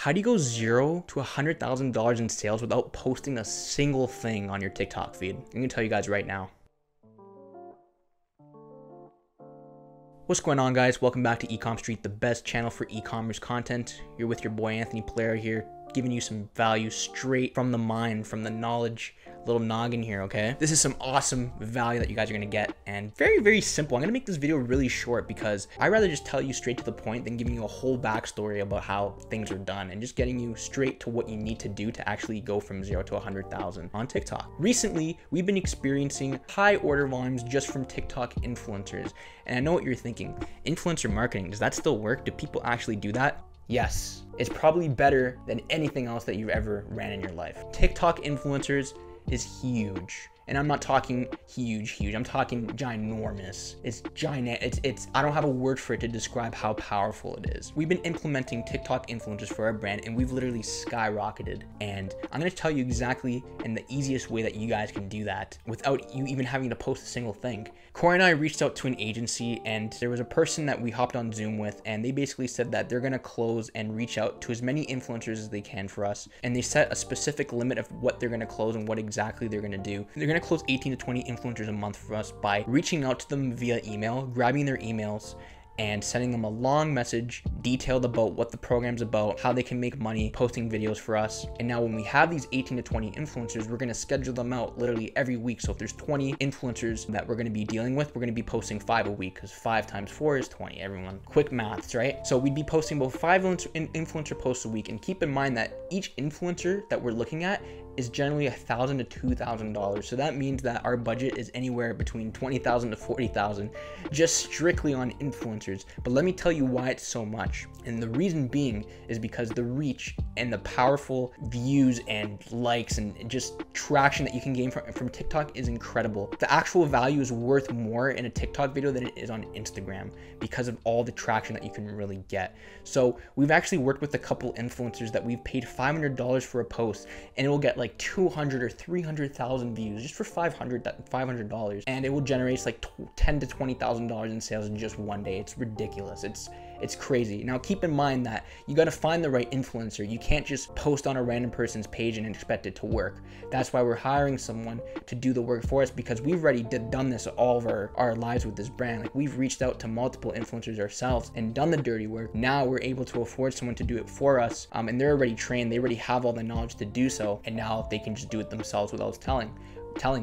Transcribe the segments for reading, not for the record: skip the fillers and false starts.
How do you go $0 to $100,000 in sales without posting a single thing on your TikTok feed? I'm gonna tell you guys right now. What's going on, guys? Welcome back to eCom Street, the best channel for e-commerce content. You're with your boy Anthony Player here, giving you some value straight from the mind, from the knowledge, little noggin here, okay? This is some awesome value that you guys are gonna get, and very, very simple. I'm gonna make this video really short because I'd rather just tell you straight to the point than giving you a whole backstory about how things are done and just getting you straight to what you need to do to actually go from 0 to 100,000 on TikTok. Recently, we've been experiencing high order volumes just from TikTok influencers. And I know what you're thinking, influencer marketing, does that still work? Do people actually do that? Yes, it's probably better than anything else that you've ever ran in your life. TikTok influencers is huge. And I'm not talking huge. I'm talking ginormous. It's giant. I don't have a word for it to describe how powerful it is. We've been implementing TikTok influencers for our brand and we've literally skyrocketed. And I'm gonna tell you exactly and the easiest way that you guys can do that without you even having to post a single thing. Corey and I reached out to an agency and there was a person that we hopped on Zoom with and they basically said that they're gonna close and reach out to as many influencers as they can for us. And they set a specific limit of what they're gonna close and what exactly they're gonna do. They're gonna close 18 to 20 influencers a month for us by reaching out to them via email, grabbing their emails, and sending them a long message detailed about what the program's about, how they can make money, posting videos for us. And now when we have these 18 to 20 influencers, we're gonna schedule them out literally every week. So if there's 20 influencers that we're gonna be dealing with, we're gonna be posting 5 a week because 5 times 4 is 20, everyone. Quick maths, right? So we'd be posting about 5 influencer posts a week. And keep in mind that each influencer that we're looking at is generally $1,000 to $2,000. So that means that our budget is anywhere between $20,000 to $40,000 just strictly on influencers. But let me tell you why it's so much. And the reason being is because the reach and the powerful views and likes and just traction that you can gain from TikTok is incredible. The actual value is worth more in a TikTok video than it is on Instagram because of all the traction that you can really get. So we've actually worked with a couple influencers that we've paid $500 for a post and it will get like 200 or 300,000 views just for $500, and it will generate like $10,000 to $20,000 in sales in just one day. It's ridiculous. It's crazy. Now keep in mind that you got to find the right influencer. You can't just post on a random person's page and expect it to work. That's why we're hiring someone to do the work for us, because we've already done this all of our lives with this brand. Like, we've reached out to multiple influencers ourselves and done the dirty work. Now we're able to afford someone to do it for us, and they're already trained. They already have all the knowledge to do so, and now they can just do it themselves without telling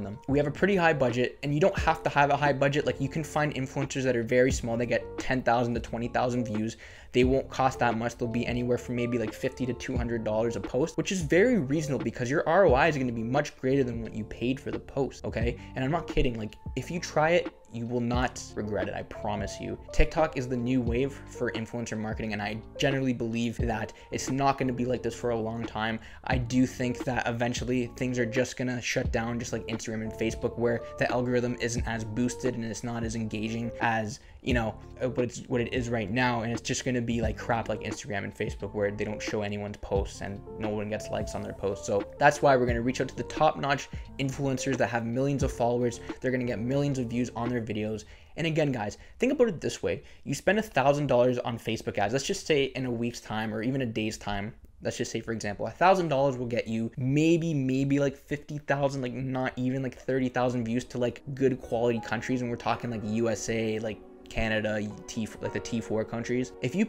them. We have a pretty high budget, and you don't have to have a high budget. Like, you can find influencers that are very small. They get 10,000 to 20,000 views. They won't cost that much. They'll be anywhere from maybe like $50 to $200 a post, which is very reasonable because your ROI is going to be much greater than what you paid for the post. Okay. And I'm not kidding. Like, if you try it, you will not regret it. I promise you. TikTok is the new wave for influencer marketing, and I generally believe that it's not going to be like this for a long time. I do think that eventually things are just going to shut down, just like Instagram and Facebook, where the algorithm isn't as boosted and it's not as engaging as, you know, what it is right now. And it's just going to be like crap like Instagram and Facebook, where they don't show anyone's posts and no one gets likes on their posts. So that's why we're going to reach out to the top-notch influencers that have millions of followers. They're going to get millions of views on their videos. And again, guys, think about it this way. You spend $1,000 on Facebook ads, let's just say in a week's time or even a day's time. Let's just say, for example, $1,000 will get you maybe like 50,000, like not even like 30,000 views to like good quality countries. And we're talking like USA, like Canada, like the T4 countries. If you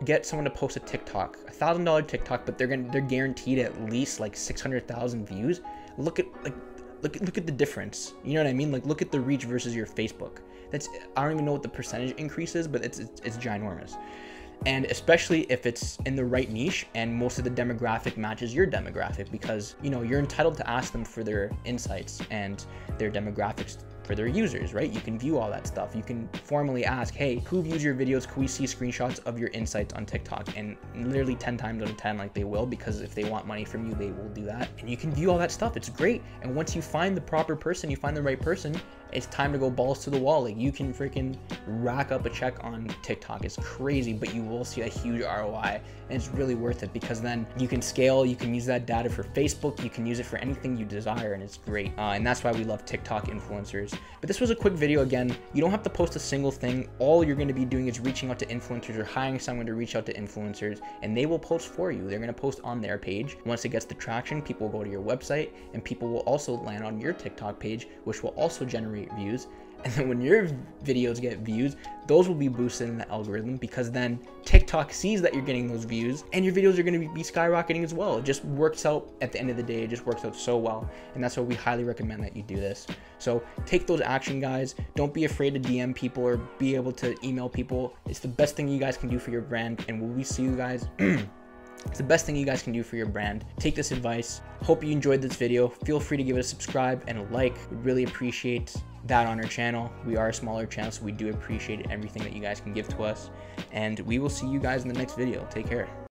get someone to post a TikTok, $1,000 TikTok, but they're guaranteed at least like 600,000 views. Look at the difference. You know what I mean? Like, look at the reach versus your Facebook. I don't even know what the percentage increase is, but it's ginormous. And especially if it's in the right niche and most of the demographic matches your demographic, because, you know, you're entitled to ask them for their insights and their demographics for their users, right? You can view all that stuff. You can formally ask, hey, who views your videos? Can we see screenshots of your insights on TikTok? And literally 10 times out of 10, like, they will, because if they want money from you, they will do that. And you can view all that stuff. It's great. And once you find the proper person, you find the right person, it's time to go balls to the wall. Like, you can freaking rack up a check on TikTok. It's crazy, but you will see a huge ROI, and it's really worth it, because then you can scale. You can use that data for Facebook. You can use it for anything you desire, and it's great. And that's why we love TikTok influencers. But this was a quick video. Again, you don't have to post a single thing. All you're going to be doing is reaching out to influencers or hiring someone to reach out to influencers, and they will post for you. They're going to post on their page. Once it gets the traction, people will go to your website, and people will also land on your TikTok page, which will also generate views. And then when your videos get views, those will be boosted in the algorithm, because then TikTok sees that you're getting those views and your videos are going to be skyrocketing as well. It just works out at the end of the day. It just works out so well. And that's why we highly recommend that you do this. So take those action, guys. Don't be afraid to DM people or be able to email people. It's the best thing you guys can do for your brand. And when we see you guys, it's the best thing you guys can do for your brand. Take this advice. Hope you enjoyed this video. Feel free to give it a subscribe and a like. We'd really appreciate that on our channel. We are a smaller channel, so we do appreciate everything that you guys can give to us. And we will see you guys in the next video. Take care.